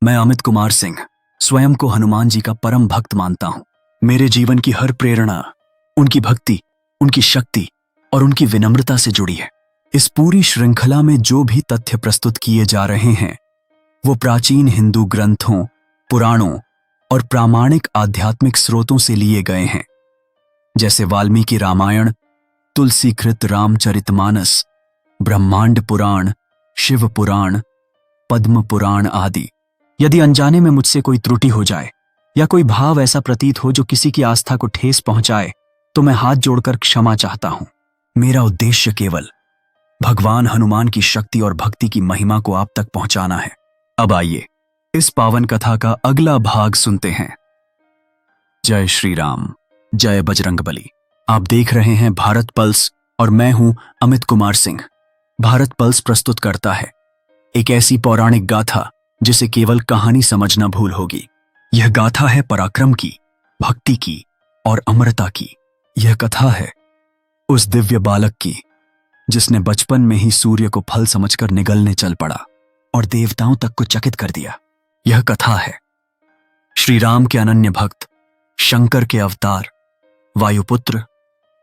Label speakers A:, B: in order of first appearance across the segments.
A: मैं अमित कुमार सिंह स्वयं को हनुमान जी का परम भक्त मानता हूं। मेरे जीवन की हर प्रेरणा उनकी भक्ति, उनकी शक्ति और उनकी विनम्रता से जुड़ी है। इस पूरी श्रृंखला में जो भी तथ्य प्रस्तुत किए जा रहे हैं वो प्राचीन हिंदू ग्रंथों, पुराणों और प्रामाणिक आध्यात्मिक स्रोतों से लिए गए हैं, जैसे वाल्मीकि रामायण, तुलसीकृत रामचरितमानस, ब्रह्मांड पुराण, शिव पुराण, पद्म पुराण आदि। यदि अनजाने में मुझसे कोई त्रुटि हो जाए या कोई भाव ऐसा प्रतीत हो जो किसी की आस्था को ठेस पहुंचाए तो मैं हाथ जोड़कर क्षमा चाहता हूं। मेरा उद्देश्य केवल भगवान हनुमान की शक्ति और भक्ति की महिमा को आप तक पहुंचाना है। अब आइए इस पावन कथा का अगला भाग सुनते हैं। जय श्री राम, जय बजरंगबली। आप देख रहे हैं भारत पल्स और मैं हूं अमित कुमार सिंह। भारत पल्स प्रस्तुत करता है एक ऐसी पौराणिक गाथा जिसे केवल कहानी समझना भूल होगी। यह गाथा है पराक्रम की, भक्ति की और अमरता की। यह कथा है उस दिव्य बालक की जिसने बचपन में ही सूर्य को फल समझकर निगलने चल पड़ा और देवताओं तक को चकित कर दिया। यह कथा है श्री राम के अनन्य भक्त, शंकर के अवतार, वायुपुत्र,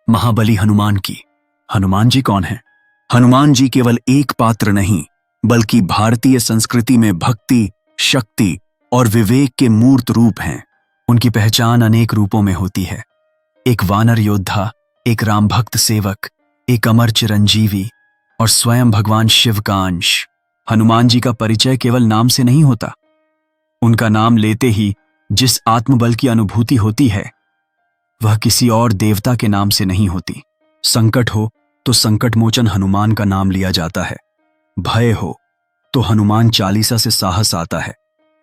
A: महाबली हनुमान की। हनुमान जी कौन है? हनुमान जी केवल एक पात्र नहीं बल्कि भारतीय संस्कृति में भक्ति, शक्ति और विवेक के मूर्त रूप हैं। उनकी पहचान अनेक रूपों में होती है। एक वानर योद्धा, एक राम भक्त सेवक, एक अमर चिरंजीवी और स्वयं भगवान शिव का अंश। हनुमान जी का परिचय केवल नाम से नहीं होता। उनका नाम लेते ही जिस आत्मबल की अनुभूति होती है वह किसी और देवता के नाम से नहीं होती। संकट हो तो संकट मोचन हनुमान का नाम लिया जाता है। भय हो तो हनुमान चालीसा से साहस आता है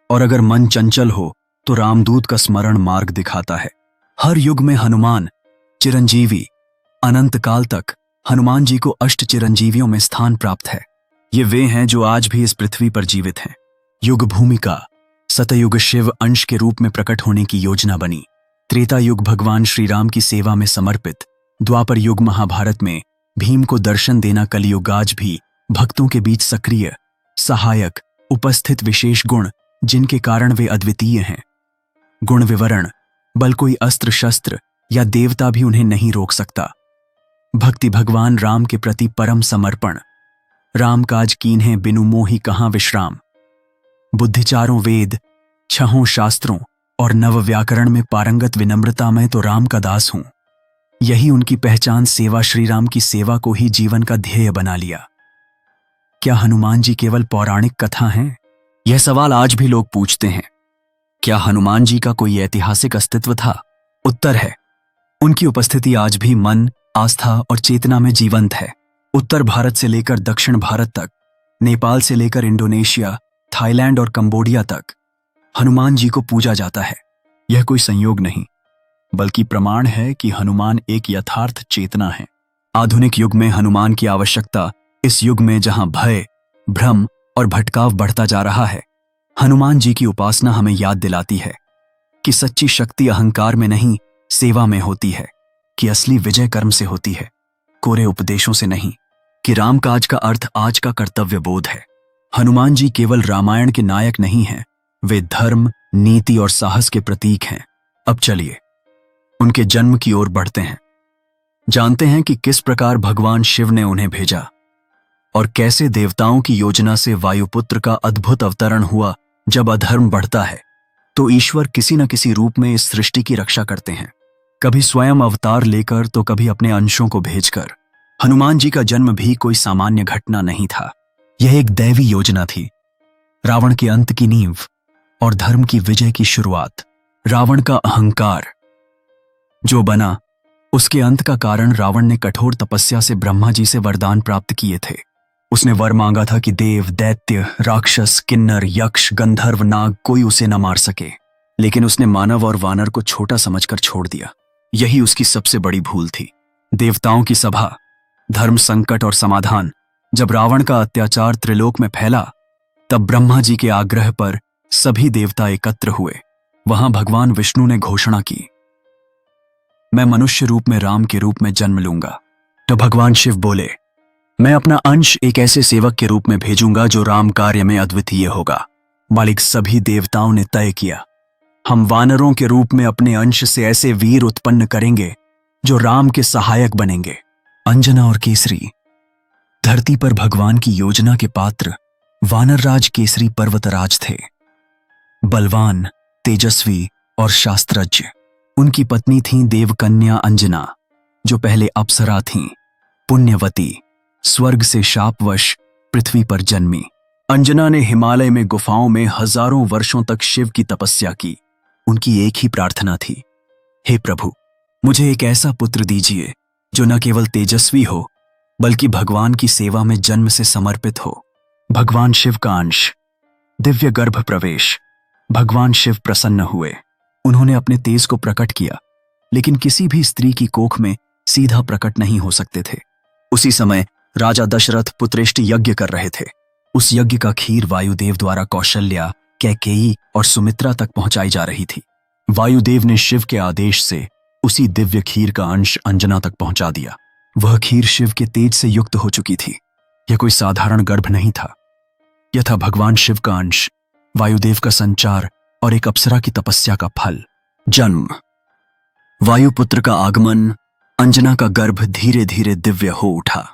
A: और अगर मन चंचल हो तो रामदूत का स्मरण मार्ग दिखाता है। हर युग में हनुमान चिरंजीवी, अनंत काल तक हनुमान जी को अष्ट चिरंजीवियों में स्थान प्राप्त है। ये वे हैं जो आज भी इस पृथ्वी पर जीवित हैं। युग भूमिका सतयुग शिव अंश के रूप में प्रकट होने की योजना बनी। त्रेता युग भगवान श्री राम की सेवा में समर्पित। द्वापर युग महाभारत में भीम को दर्शन देना। कलयुग आज भी भक्तों के बीच सक्रिय, सहायक, उपस्थित विशेष गुण जिनके कारण वे अद्वितीय हैं। गुण विवरण बल कोई अस्त्र शस्त्र या देवता भी उन्हें नहीं रोक सकता। भक्ति भगवान राम के प्रति परम समर्पण। राम काज कीन्हे बिनु मोहि कहाँ विश्राम। बुद्धि चारों वेद, छहों शास्त्रों और नव व्याकरण में पारंगत। विनम्रता में तो राम का दास हूं। यही उनकी पहचान। सेवा श्री राम की सेवा को ही जीवन का ध्येय बना लिया। क्या हनुमान जी केवल पौराणिक कथा हैं? यह सवाल आज भी लोग पूछते हैं। क्या हनुमान जी का कोई ऐतिहासिक अस्तित्व था? उत्तर है उनकी उपस्थिति आज भी मन, आस्था और चेतना में जीवंत है। उत्तर भारत से लेकर दक्षिण भारत तक, नेपाल से लेकर इंडोनेशिया, थाईलैंड और कंबोडिया तक हनुमान जी को पूजा जाता है। यह कोई संयोग नहीं बल्कि प्रमाण है कि हनुमान एक यथार्थ चेतना है। आधुनिक युग में हनुमान की आवश्यकता, इस युग में जहां भय, भ्रम और भटकाव बढ़ता जा रहा है, हनुमान जी की उपासना हमें याद दिलाती है कि सच्ची शक्ति अहंकार में नहीं, सेवा में होती है। कि असली विजय कर्म से होती है, कोरे उपदेशों से नहीं। कि राम काज का अर्थ आज का कर्तव्य बोध है। हनुमान जी केवल रामायण के नायक नहीं हैं, वे धर्म, नीति और साहस के प्रतीक हैं। अब चलिए उनके जन्म की ओर बढ़ते हैं। जानते हैं कि किस प्रकार भगवान शिव ने उन्हें भेजा और कैसे देवताओं की योजना से वायुपुत्र का अद्भुत अवतरण हुआ। जब अधर्म बढ़ता है तो ईश्वर किसी न किसी रूप में इस सृष्टि की रक्षा करते हैं, कभी स्वयं अवतार लेकर तो कभी अपने अंशों को भेजकर। हनुमान जी का जन्म भी कोई सामान्य घटना नहीं था। यह एक दैवी योजना थी। रावण के अंत की नींव और धर्म की विजय की शुरुआत। रावण का अहंकार जो बना, उसके अंत का कारण रावण ने कठोर तपस्या से ब्रह्मा जी से वरदान प्राप्त किए थे। उसने वर मांगा था कि देव, दैत्य, राक्षस, किन्नर, यक्ष, गंधर्व, नाग कोई उसे न मार सके। लेकिन उसने मानव और वानर को छोटा समझकर छोड़ दिया। यही उसकी सबसे बड़ी भूल थी। देवताओं की सभा, धर्म संकट और समाधान। जब रावण का अत्याचार त्रिलोक में फैला तब ब्रह्मा जी के आग्रह पर सभी देवता एकत्र हुए। वहां भगवान विष्णु ने घोषणा की, मैं मनुष्य रूप में राम के रूप में जन्म लूंगा। तो भगवान शिव बोले, मैं अपना अंश एक ऐसे सेवक के रूप में भेजूंगा जो राम कार्य में अद्वितीय होगा। मालिक, सभी देवताओं ने तय किया, हम वानरों के रूप में अपने अंश से ऐसे वीर उत्पन्न करेंगे जो राम के सहायक बनेंगे। अंजना और केसरी। धरती पर भगवान की योजना के पात्र वानरराज केसरी पर्वतराज थे। बलवान, तेजस्वी और शास्त्रज्ञ। उनकी पत्नी थीं देवकन्या अंजना, जो पहले अप्सरा थीं, पुण्यवती, स्वर्ग से शापवश पृथ्वी पर जन्मी। अंजना ने हिमालय में गुफाओं में हजारों वर्षों तक शिव की तपस्या की। उनकी एक ही प्रार्थना थी, हे प्रभु, मुझे एक ऐसा पुत्र दीजिए जो न केवल तेजस्वी हो बल्कि भगवान की सेवा में जन्म से समर्पित हो। भगवान शिव का अंश, दिव्य गर्भ प्रवेश। भगवान शिव प्रसन्न हुए। उन्होंने अपने तेज को प्रकट किया, लेकिन किसी भी स्त्री की कोख में सीधा प्रकट नहीं हो सकते थे। उसी समय राजा दशरथ पुत्रेष्ट यज्ञ कर रहे थे। उस यज्ञ का खीर वायुदेव द्वारा कौशल्या, कैकेयी और सुमित्रा तक पहुंचाई जा रही थी। वायुदेव ने शिव के आदेश से उसी दिव्य खीर का अंश अंजना तक पहुंचा दिया। वह खीर शिव के तेज से युक्त हो चुकी थी। यह कोई साधारण गर्भ नहीं था। यह था भगवान शिव का अंश, वायुदेव का संचार और एक अप्सरा की तपस्या का फल। जन्म। वायुपुत्र का आगमन। अंजना का गर्भ धीरे धीरे दिव्य हो उठा।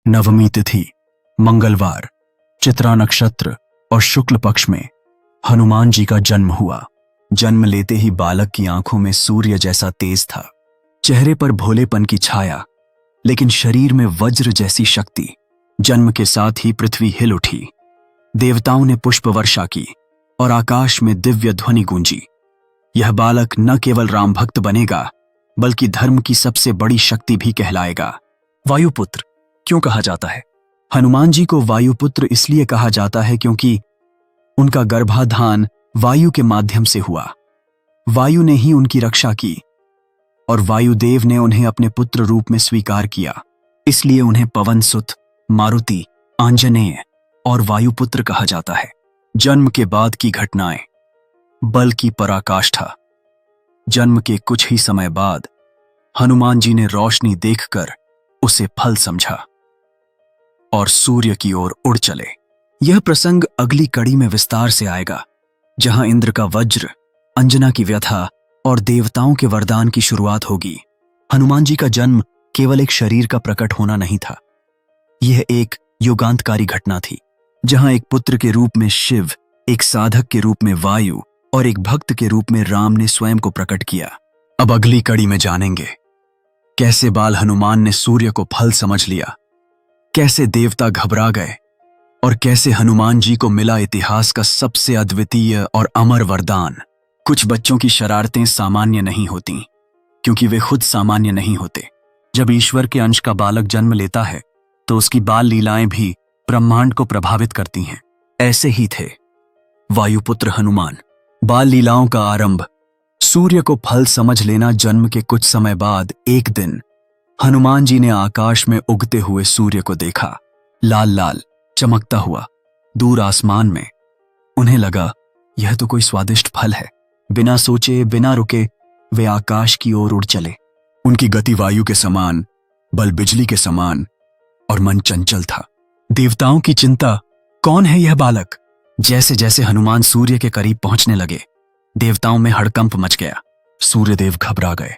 A: नवमी तिथि, मंगलवार, चित्रा नक्षत्र और शुक्ल पक्ष में हनुमान जी का जन्म हुआ। जन्म लेते ही बालक की आंखों में सूर्य जैसा तेज था, चेहरे पर भोलेपन की छाया, लेकिन शरीर में वज्र जैसी शक्ति। जन्म के साथ ही पृथ्वी हिल उठी। देवताओं ने पुष्प वर्षा की और आकाश में दिव्य ध्वनि गूंजी। यह बालक न केवल राम भक्त बनेगा बल्कि धर्म की सबसे बड़ी शक्ति भी कहलाएगा। वायुपुत्र क्यों कहा जाता है? हनुमान जी को वायुपुत्र इसलिए कहा जाता है क्योंकि उनका गर्भाधान वायु के माध्यम से हुआ। वायु ने ही उनकी रक्षा की और वायुदेव ने उन्हें अपने पुत्र रूप में स्वीकार किया। इसलिए उन्हें पवनसुत, मारुति, आंजनेय और वायुपुत्र कहा जाता है। जन्म के बाद की घटनाएं। बल की पराकाष्ठा। जन्म के कुछ ही समय बाद हनुमान जी ने रोशनी देखकर उसे फल समझा और सूर्य की ओर उड़ चले। यह प्रसंग अगली कड़ी में विस्तार से आएगा, जहां इंद्र का वज्र, अंजना की व्यथा और देवताओं के वरदान की शुरुआत होगी। हनुमान जी का जन्म केवल एक शरीर का प्रकट होना नहीं था। यह एक युगांतकारी घटना थी, जहां एक पुत्र के रूप में शिव, एक साधक के रूप में वायु और एक भक्त के रूप में राम ने स्वयं को प्रकट किया। अब अगली कड़ी में जानेंगे कैसे बाल हनुमान ने सूर्य को फल समझ लिया, कैसे देवता घबरा गए और कैसे हनुमान जी को मिला इतिहास का सबसे अद्वितीय और अमर वरदान। कुछ बच्चों की शरारतें सामान्य नहीं होती क्योंकि वे खुद सामान्य नहीं होते। जब ईश्वर के अंश का बालक जन्म लेता है तो उसकी बाल लीलाएं भी ब्रह्मांड को प्रभावित करती हैं। ऐसे ही थे वायुपुत्र हनुमान। बाल लीलाओं का आरंभ। सूर्य को फल समझ लेना। जन्म के कुछ समय बाद एक दिन हनुमान जी ने आकाश में उगते हुए सूर्य को देखा, लाल लाल चमकता हुआ दूर आसमान में। उन्हें लगा यह तो कोई स्वादिष्ट फल है। बिना सोचे बिना रुके वे आकाश की ओर उड़ चले। उनकी गति वायु के समान, बल बिजली के समान और मन चंचल था। देवताओं की चिंता, कौन है यह बालक? जैसे जैसे हनुमान सूर्य के करीब पहुंचने लगे, देवताओं में हड़कंप मच गया। सूर्यदेव घबरा गए।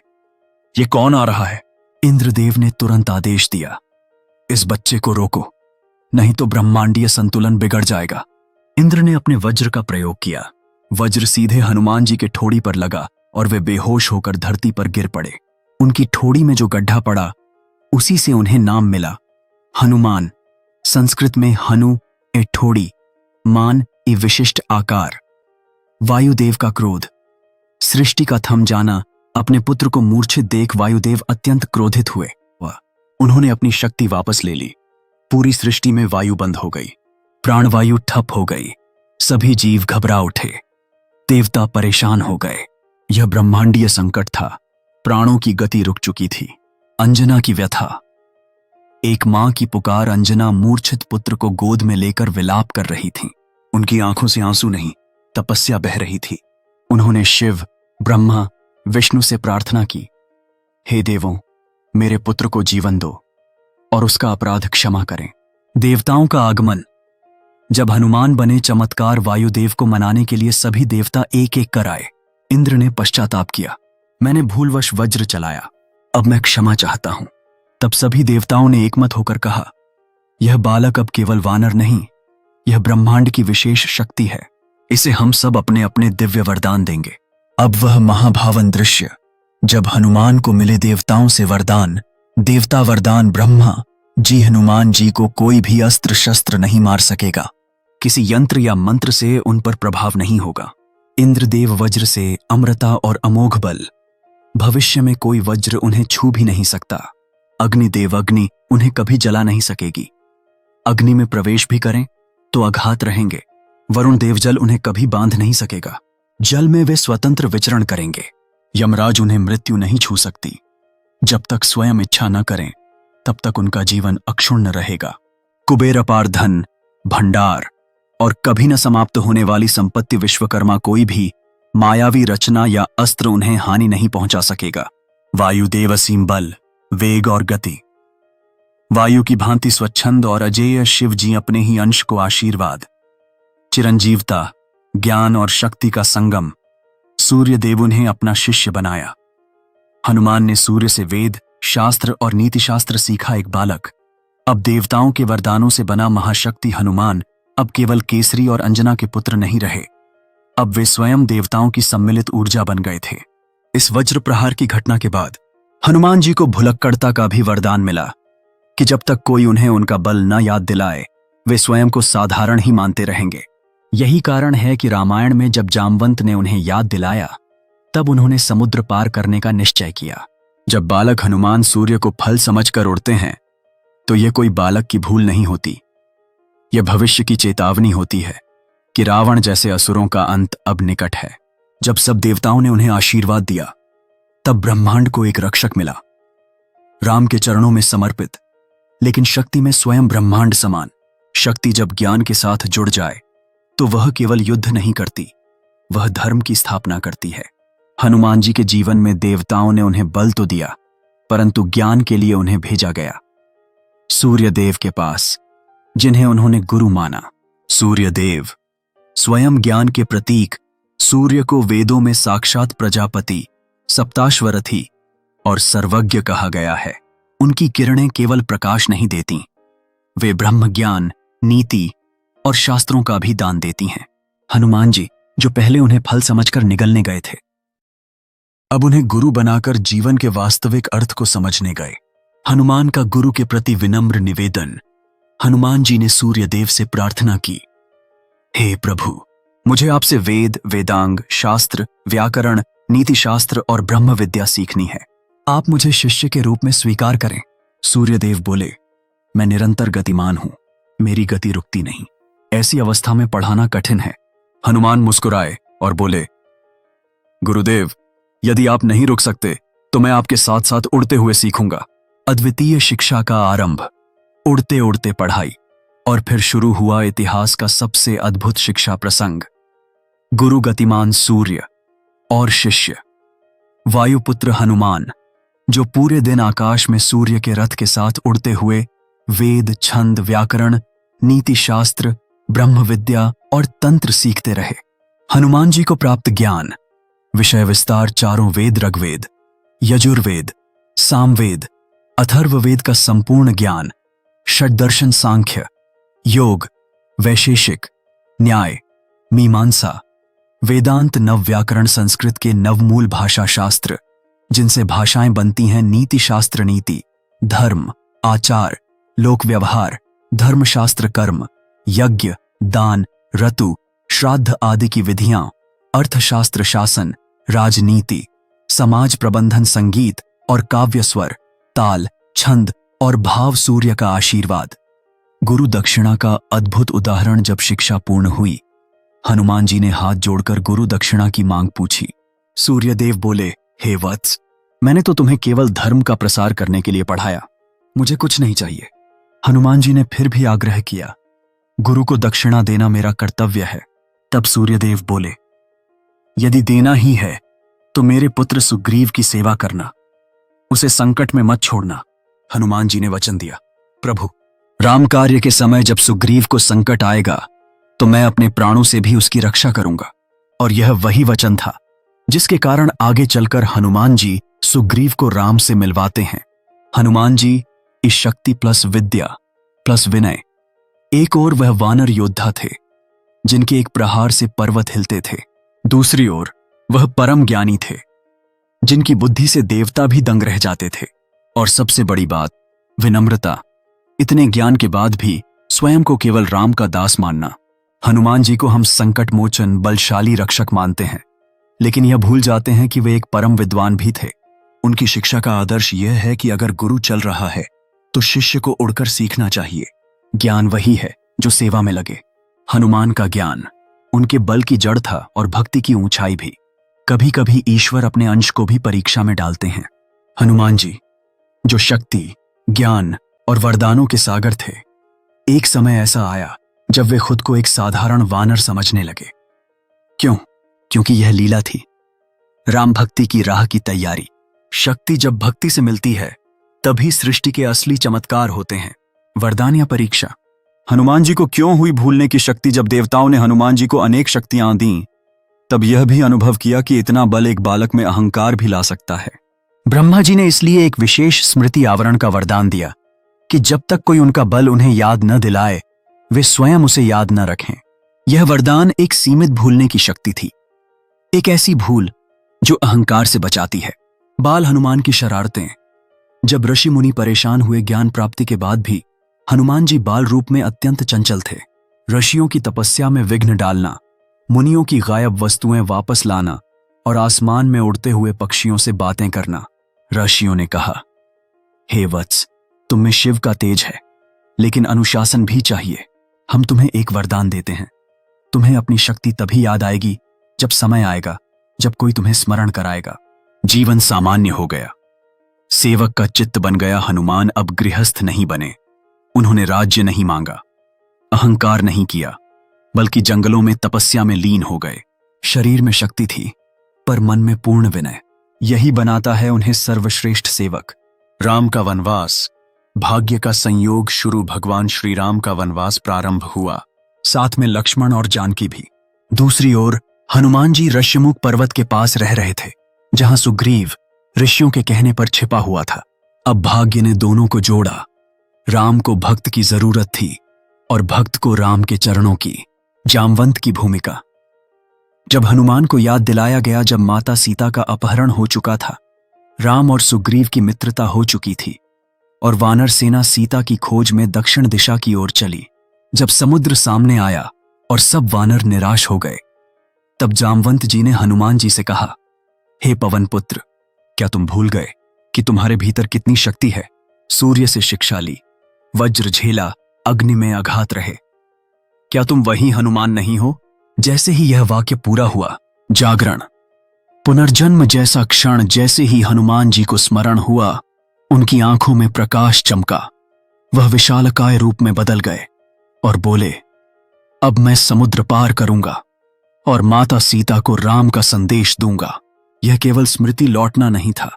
A: ये कौन आ रहा है? इंद्रदेव ने तुरंत आदेश दिया, इस बच्चे को रोको, नहीं तो ब्रह्मांडीय संतुलन बिगड़ जाएगा। इंद्र ने अपने वज्र का प्रयोग किया। वज्र सीधे हनुमान जी के ठोड़ी पर लगा और वे बेहोश होकर धरती पर गिर पड़े। उनकी ठोड़ी में जो गड्ढा पड़ा, उसी से उन्हें नाम मिला हनुमान। संस्कृत में हनु ए ठोड़ी, मान ए विशिष्ट आकार। वायुदेव का क्रोध। सृष्टि का थम जाना। अपने पुत्र को मूर्छित देख वायुदेव अत्यंत क्रोधित हुए। उन्होंने अपनी शक्ति वापस ले ली। पूरी सृष्टि में वायु बंद हो गई। प्राणवायु ठप हो गई। सभी जीव घबरा उठे। देवता परेशान हो गए। यह ब्रह्मांडीय संकट था। प्राणों की गति रुक चुकी थी। अंजना की व्यथा। एक मां की पुकार। अंजना मूर्छित पुत्र को गोद में लेकर विलाप कर रही थी। उनकी आंखों से आंसू नहीं, तपस्या बह रही थी। उन्होंने शिव, ब्रह्मा, विष्णु से प्रार्थना की, हे देवों, मेरे पुत्र को जीवन दो और उसका अपराध क्षमा करें। देवताओं का आगमन। जब हनुमान बने चमत्कार वायुदेव को मनाने के लिए सभी देवता एक एक कर आए। इंद्र ने पश्चाताप किया, मैंने भूलवश वज्र चलाया, अब मैं क्षमा चाहता हूं। तब सभी देवताओं ने एकमत होकर कहा, यह बालक अब केवल वानर नहीं, यह ब्रह्मांड की विशेष शक्ति है, इसे हम सब अपने अपने दिव्य वरदान देंगे। अब वह महाभावन दृश्य, जब हनुमान को मिले देवताओं से वरदान, देवता वरदान ब्रह्मा जी हनुमान जी को कोई भी अस्त्र शस्त्र नहीं मार सकेगा, किसी यंत्र या मंत्र से उन पर प्रभाव नहीं होगा। इंद्रदेव वज्र से अमरता और अमोघ बल, भविष्य में कोई वज्र उन्हें छू भी नहीं सकता। अग्निदेव अग्नि उन्हें कभी जला नहीं सकेगी, अग्नि में प्रवेश भी करें तो अघात रहेंगे। वरुण देव जल उन्हें कभी बांध नहीं सकेगा, जल में वे स्वतंत्र विचरण करेंगे। यमराज उन्हें मृत्यु नहीं छू सकती, जब तक स्वयं इच्छा न करें तब तक उनका जीवन अक्षुण्ण रहेगा। कुबेर अपार धन, भंडार और कभी न समाप्त होने वाली संपत्ति विश्वकर्मा कोई भी मायावी रचना या अस्त्र उन्हें हानि नहीं पहुंचा सकेगा। वायुदेव असीम बल, वेग और गति, वायु की भांति स्वच्छंद और अजेय शिव जी अपने ही अंश को आशीर्वाद, चिरंजीवता, ज्ञान और शक्ति का संगम, सूर्य देव उन्हें अपना शिष्य बनाया। हनुमान ने सूर्य से वेद, शास्त्र और नीति शास्त्र सीखा एक बालक। अब देवताओं के वरदानों से बना महाशक्ति हनुमान अब केवल केसरी और अंजना के पुत्र नहीं रहे, अब वे स्वयं देवताओं की सम्मिलित ऊर्जा बन गए थे। इस वज्र प्रहार की घटना के बाद हनुमान जी को भुलक्कड़ता का भी वरदान मिला कि जब तक कोई उन्हें उनका बल न याद दिलाए वे स्वयं को साधारण ही मानते रहेंगे। यही कारण है कि रामायण में जब जामवंत ने उन्हें याद दिलाया तब उन्होंने समुद्र पार करने का निश्चय किया। जब बालक हनुमान सूर्य को फल समझकर उड़ते हैं तो यह कोई बालक की भूल नहीं होती, यह भविष्य की चेतावनी होती है कि रावण जैसे असुरों का अंत अब निकट है। जब सब देवताओं ने उन्हें आशीर्वाद दिया तब ब्रह्मांड को एक रक्षक मिला, राम के चरणों में समर्पित, लेकिन शक्ति में स्वयं ब्रह्मांड समान। शक्ति जब ज्ञान के साथ जुड़ जाए तो वह केवल युद्ध नहीं करती, वह धर्म की स्थापना करती है। हनुमान जी के जीवन में देवताओं ने उन्हें बल तो दिया, परंतु ज्ञान के लिए उन्हें भेजा गया सूर्य देव के पास, जिन्हें उन्होंने गुरु माना। सूर्य देव स्वयं ज्ञान के प्रतीक, सूर्य को वेदों में साक्षात प्रजापति, सप्ताश्वरथी और सर्वज्ञ कहा गया है। उनकी किरणें केवल प्रकाश नहीं देती, वे ब्रह्म ज्ञान, नीति और शास्त्रों का भी दान देती हैं। हनुमान जी जो पहले उन्हें फल समझकर निगलने गए थे, अब उन्हें गुरु बनाकर जीवन के वास्तविक अर्थ को समझने गए। हनुमान का गुरु के प्रति विनम्र निवेदन। हनुमान जी ने सूर्य देव से प्रार्थना की, हे प्रभु, मुझे आपसे वेद, वेदांग, शास्त्र, व्याकरण, नीति शास्त्र और ब्रह्म विद्या सीखनी है, आप मुझे शिष्य के रूप में स्वीकार करें। सूर्यदेव बोले, मैं निरंतर गतिमान हूं, मेरी गति रुकती नहीं, ऐसी अवस्था में पढ़ाना कठिन है। हनुमान मुस्कुराए और बोले, गुरुदेव, यदि आप नहीं रुक सकते तो मैं आपके साथ साथ उड़ते हुए सीखूंगा। अद्वितीय शिक्षा का आरंभ, उड़ते उड़ते पढ़ाई, और फिर शुरू हुआ इतिहास का सबसे अद्भुत शिक्षा प्रसंग। गुरु गतिमान सूर्य और शिष्य वायुपुत्र हनुमान, जो पूरे दिन आकाश में सूर्य के रथ के साथ उड़ते हुए वेद, छंद, व्याकरण, नीति शास्त्र, ब्रह्म विद्या और तंत्र सीखते रहे। हनुमान जी को प्राप्त ज्ञान, विषय विस्तार चारों वेद, ऋग्वेद, यजुर्वेद, सामवेद, अथर्ववेद का संपूर्ण ज्ञान, षड्दर्शन, सांख्य, योग, वैशेषिक, न्याय, मीमांसा, वेदांत, नव व्याकरण, संस्कृत के नवमूल भाषा शास्त्र, जिनसे भाषाएं बनती हैं, नीति शास्त्र, नीति, धर्म, आचार, लोक व्यवहार, धर्मशास्त्र, कर्म, यज्ञ, दान, ऋतु, श्राद्ध आदि की विधियां, अर्थशास्त्र, शासन, राजनीति, समाज प्रबंधन, संगीत और काव्य स्वर, ताल, छंद और भाव, सूर्य का आशीर्वाद। गुरु दक्षिणा का अद्भुत उदाहरण। जब शिक्षा पूर्ण हुई, हनुमान जी ने हाथ जोड़कर गुरु दक्षिणा की मांग पूछी। सूर्यदेव बोले, हे वत्स, मैंने तो तुम्हें केवल धर्म का प्रसार करने के लिए पढ़ाया, मुझे कुछ नहीं चाहिए। हनुमान जी ने फिर भी आग्रह किया, गुरु को दक्षिणा देना मेरा कर्तव्य है। तब सूर्यदेव बोले, यदि देना ही है तो मेरे पुत्र सुग्रीव की सेवा करना, उसे संकट में मत छोड़ना। हनुमान जी ने वचन दिया, प्रभु, राम कार्य के समय जब सुग्रीव को संकट आएगा तो मैं अपने प्राणों से भी उसकी रक्षा करूंगा। और यह वही वचन था जिसके कारण आगे चलकर हनुमान जी सुग्रीव को राम से मिलवाते हैं। हनुमान जी इस शक्ति प्लस विद्या प्लस विनय। एक ओर वह वानर योद्धा थे जिनके एक प्रहार से पर्वत हिलते थे, दूसरी ओर वह परम ज्ञानी थे जिनकी बुद्धि से देवता भी दंग रह जाते थे। और सबसे बड़ी बात, विनम्रता। इतने ज्ञान के बाद भी स्वयं को केवल राम का दास मानना। हनुमान जी को हम संकट मोचन बलशाली रक्षक मानते हैं, लेकिन यह भूल जाते हैं कि वे एक परम विद्वान भी थे। उनकी शिक्षा का आदर्श यह है कि अगर गुरु चल रहा है तो शिष्य को उड़कर सीखना चाहिए। ज्ञान वही है जो सेवा में लगे। हनुमान का ज्ञान उनके बल की जड़ था और भक्ति की ऊंचाई भी। कभी कभी ईश्वर अपने अंश को भी परीक्षा में डालते हैं। हनुमान जी जो शक्ति, ज्ञान और वरदानों के सागर थे, एक समय ऐसा आया जब वे खुद को एक साधारण वानर समझने लगे। क्यों? क्योंकि यह लीला थी, राम भक्ति की राह की तैयारी। शक्ति जब भक्ति से मिलती है तभी सृष्टि के असली चमत्कार होते हैं। वरदान या परीक्षा। हनुमान जी को क्यों हुई भूलने की शक्ति? जब देवताओं ने हनुमान जी को अनेक शक्तियां दी, तब यह भी अनुभव किया कि इतना बल एक बालक में अहंकार भी ला सकता है। ब्रह्मा जी ने इसलिए एक विशेष स्मृति आवरण का वरदान दिया कि जब तक कोई उनका बल उन्हें याद न दिलाए, वे स्वयं उसे याद न रखें। यह वरदान एक सीमित भूलने की शक्ति थी, एक ऐसी भूल जो अहंकार से बचाती है। बाल हनुमान की शरारतें। जब ऋषि मुनि परेशान हुए ज्ञान प्राप्ति के बाद भी, हनुमान जी बाल रूप में अत्यंत चंचल थे। ऋषियों की तपस्या में विघ्न डालना, मुनियों की गायब वस्तुएं वापस लाना और आसमान में उड़ते हुए पक्षियों से बातें करना। ऋषियों ने कहा, हे वत्स, तुम में शिव का तेज है, लेकिन अनुशासन भी चाहिए। हम तुम्हें एक वरदान देते हैं। तुम्हें अपनी शक्ति तभी याद आएगी जब समय आएगा, जब कोई तुम्हें स्मरण कराएगा। जीवन सामान्य हो गया, सेवक का चित्त बन गया। हनुमान अब गृहस्थ नहीं बने। उन्होंने राज्य नहीं मांगा, अहंकार नहीं किया, बल्कि जंगलों में तपस्या में लीन हो गए। शरीर में शक्ति थी, पर मन में पूर्ण विनय। यही बनाता है उन्हें सर्वश्रेष्ठ सेवक। राम का वनवास, भाग्य का संयोग शुरू। भगवान श्री राम का वनवास प्रारंभ हुआ, साथ में लक्ष्मण और जानकी भी। दूसरी ओर हनुमान जी ऋष्यमुख पर्वत के पास रह रहे थे, जहां सुग्रीव ऋषियों के कहने पर छिपा हुआ था। अब भाग्य ने दोनों को जोड़ा। राम को भक्त की जरूरत थी और भक्त को राम के चरणों की। जामवंत की भूमिका। जब हनुमान को याद दिलाया गया जब माता सीता का अपहरण हो चुका था, राम और सुग्रीव की मित्रता हो चुकी थी और वानर सेना सीता की खोज में दक्षिण दिशा की ओर चली। जब समुद्र सामने आया और सब वानर निराश हो गए, तब जामवंत जी ने हनुमान जी से कहा, हे पवन पुत्र, क्या तुम भूल गए कि तुम्हारे भीतर कितनी शक्ति है? सूर्य से शिक्षा ली, वज्र झेला, अग्नि में आघात रहे। क्या तुम वही हनुमान नहीं हो? जैसे ही यह वाक्य पूरा हुआ, जागरण, पुनर्जन्म जैसा क्षण जैसे ही हनुमान जी को स्मरण हुआ, उनकी आंखों में प्रकाश चमका। वह विशालकाय रूप में बदल गए और बोले, अब मैं समुद्र पार करूंगा और माता सीता को राम का संदेश दूंगा। यह केवल स्मृति लौटना नहीं था,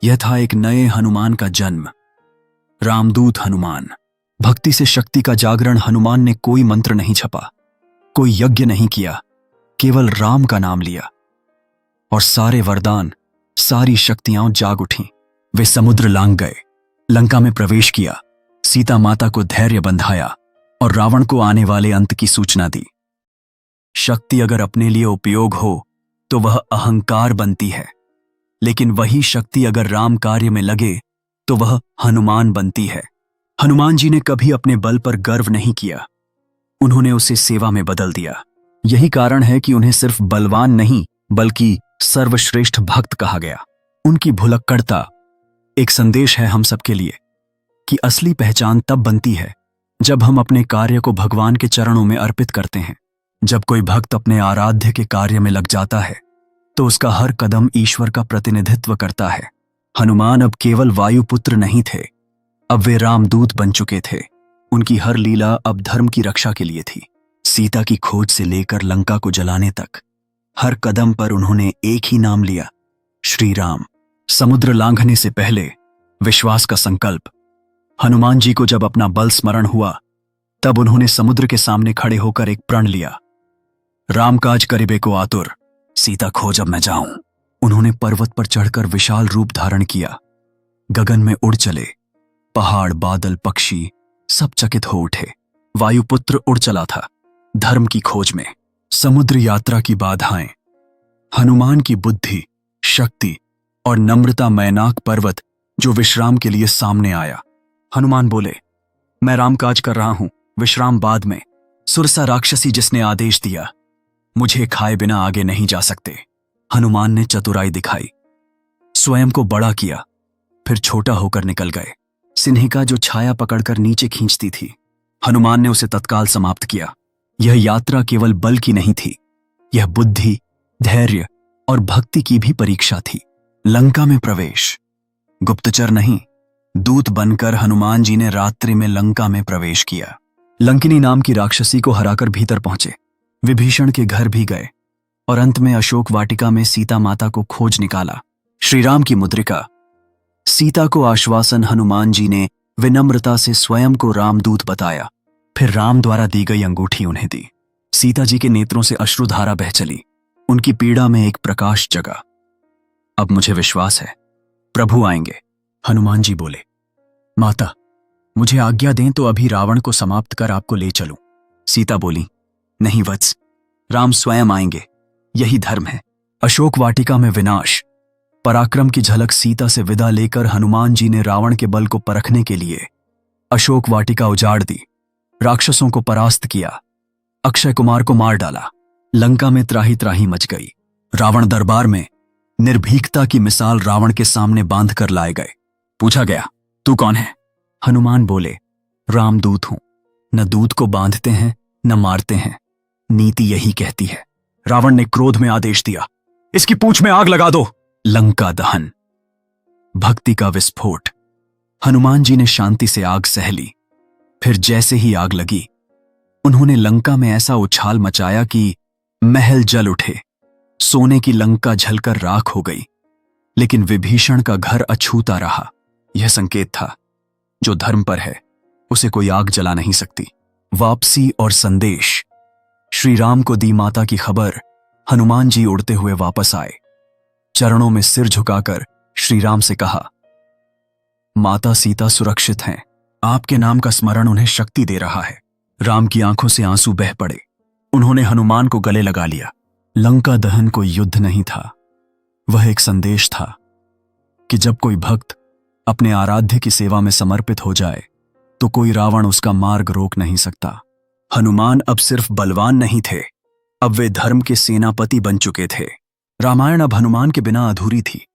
A: यह था एक नए हनुमान का जन्म। रामदूत हनुमान। भक्ति से शक्ति का जागरण। हनुमान ने कोई मंत्र नहीं छपा, कोई यज्ञ नहीं किया, केवल राम का नाम लिया और सारे वरदान, सारी शक्तियां जाग उठीं। वे समुद्र लांघ गए, लंका में प्रवेश किया, सीता माता को धैर्य बंधाया और रावण को आने वाले अंत की सूचना दी। शक्ति अगर अपने लिए उपयोग हो तो वह अहंकार बनती है, लेकिन वही शक्ति अगर राम कार्य में लगे तो वह हनुमान बनती है। हनुमान जी ने कभी अपने बल पर गर्व नहीं किया, उन्होंने उसे सेवा में बदल दिया। यही कारण है कि उन्हें सिर्फ बलवान नहीं बल्कि सर्वश्रेष्ठ भक्त कहा गया। उनकी भुलक्कड़ता एक संदेश है हम सबके लिए कि असली पहचान तब बनती है जब हम अपने कार्य को भगवान के चरणों में अर्पित करते हैं। जब कोई भक्त अपने आराध्य के कार्य में लग जाता है तो उसका हर कदम ईश्वर का प्रतिनिधित्व करता है। हनुमान अब केवल वायुपुत्र नहीं थे, अब वे रामदूत बन चुके थे। उनकी हर लीला अब धर्म की रक्षा के लिए थी। सीता की खोज से लेकर लंका को जलाने तक हर कदम पर उन्होंने एक ही नाम लिया, श्री राम। समुद्र लांघने से पहले विश्वास का संकल्प। हनुमान जी को जब अपना बल स्मरण हुआ तब उन्होंने समुद्र के सामने खड़े होकर एक प्रण लिया, रामकाज करिबे को आतुर, सीता खोज अब मैं जाऊं। उन्होंने पर्वत पर चढ़कर विशाल रूप धारण किया। गगन में उड़ चले। पहाड़, बादल, पक्षी सब चकित हो उठे। वायुपुत्र उड़ चला था धर्म की खोज में। समुद्र यात्रा की बाधाएं, हनुमान की बुद्धि, शक्ति और नम्रता, मैनाक पर्वत जो विश्राम के लिए सामने आया। हनुमान बोले, मैं रामकाज कर रहा हूं, विश्राम बाद में। सुरसा राक्षसी जिसने आदेश दिया, मुझे खाए बिना आगे नहीं जा सकते। हनुमान ने चतुराई दिखाई, स्वयं को बड़ा किया, फिर छोटा होकर निकल गए। सिन्हिका जो छाया पकड़कर नीचे खींचती थी, हनुमान ने उसे तत्काल समाप्त किया। यह यात्रा केवल बल की नहीं थी, यह बुद्धि, धैर्य और भक्ति की भी परीक्षा थी। लंका में प्रवेश, गुप्तचर नहीं, दूत बनकर हनुमान जी ने रात्रि में लंका में प्रवेश किया। लंकिनी नाम की राक्षसी को हराकर भीतर पहुंचे। विभीषण के घर भी गए और अंत में अशोक वाटिका में सीता माता को खोज निकाला। श्रीराम की मुद्रिका, सीता को आश्वासन हनुमान जी ने विनम्रता से स्वयं को रामदूत बताया। फिर राम द्वारा दी गई अंगूठी उन्हें दी। सीता जी के नेत्रों से अश्रुधारा बह चली। उनकी पीड़ा में एक प्रकाश जगा। अब मुझे विश्वास है प्रभु आएंगे। हनुमान जी बोले, माता मुझे आज्ञा दें तो अभी रावण को समाप्त कर आपको ले चलूं। सीता बोली, नहीं वत्स, राम स्वयं आएंगे, यही धर्म है। अशोक वाटिका में विनाश, पराक्रम की झलक सीता से विदा लेकर हनुमान जी ने रावण के बल को परखने के लिए अशोक वाटिका उजाड़ दी, राक्षसों को परास्त किया, अक्षय कुमार को मार डाला। लंका में त्राही त्राही मच गई। रावण दरबार में निर्भीकता की मिसाल रावण के सामने बांध कर लाए गए। पूछा गया, तू कौन है? हनुमान बोले, रामदूत हूं। न दूत को बांधते हैं न मारते हैं, नीति यही कहती है। रावण ने क्रोध में आदेश दिया, इसकी पूंछ में आग लगा दो। लंका दहन, भक्ति का विस्फोट। हनुमान जी ने शांति से आग सह ली। फिर जैसे ही आग लगी, उन्होंने लंका में ऐसा उछाल मचाया कि महल जल उठे। सोने की लंका जलकर राख हो गई, लेकिन विभीषण का घर अछूता रहा। यह संकेत था, जो धर्म पर है उसे कोई आग जला नहीं सकती। वापसी और संदेश। श्री राम को दी माता की खबर। हनुमान जी उड़ते हुए वापस आए। चरणों में सिर झुकाकर श्री राम से कहा, माता सीता सुरक्षित हैं, आपके नाम का स्मरण उन्हें शक्ति दे रहा है। राम की आंखों से आंसू बह पड़े। उन्होंने हनुमान को गले लगा लिया। लंका दहन कोई युद्ध नहीं था, वह एक संदेश था कि जब कोई भक्त अपने आराध्य की सेवा में समर्पित हो जाए तो कोई रावण उसका मार्ग रोक नहीं सकता। हनुमान अब सिर्फ बलवान नहीं थे, अब वे धर्म के सेनापति बन चुके थे। रामायण अब हनुमान के बिना अधूरी थी।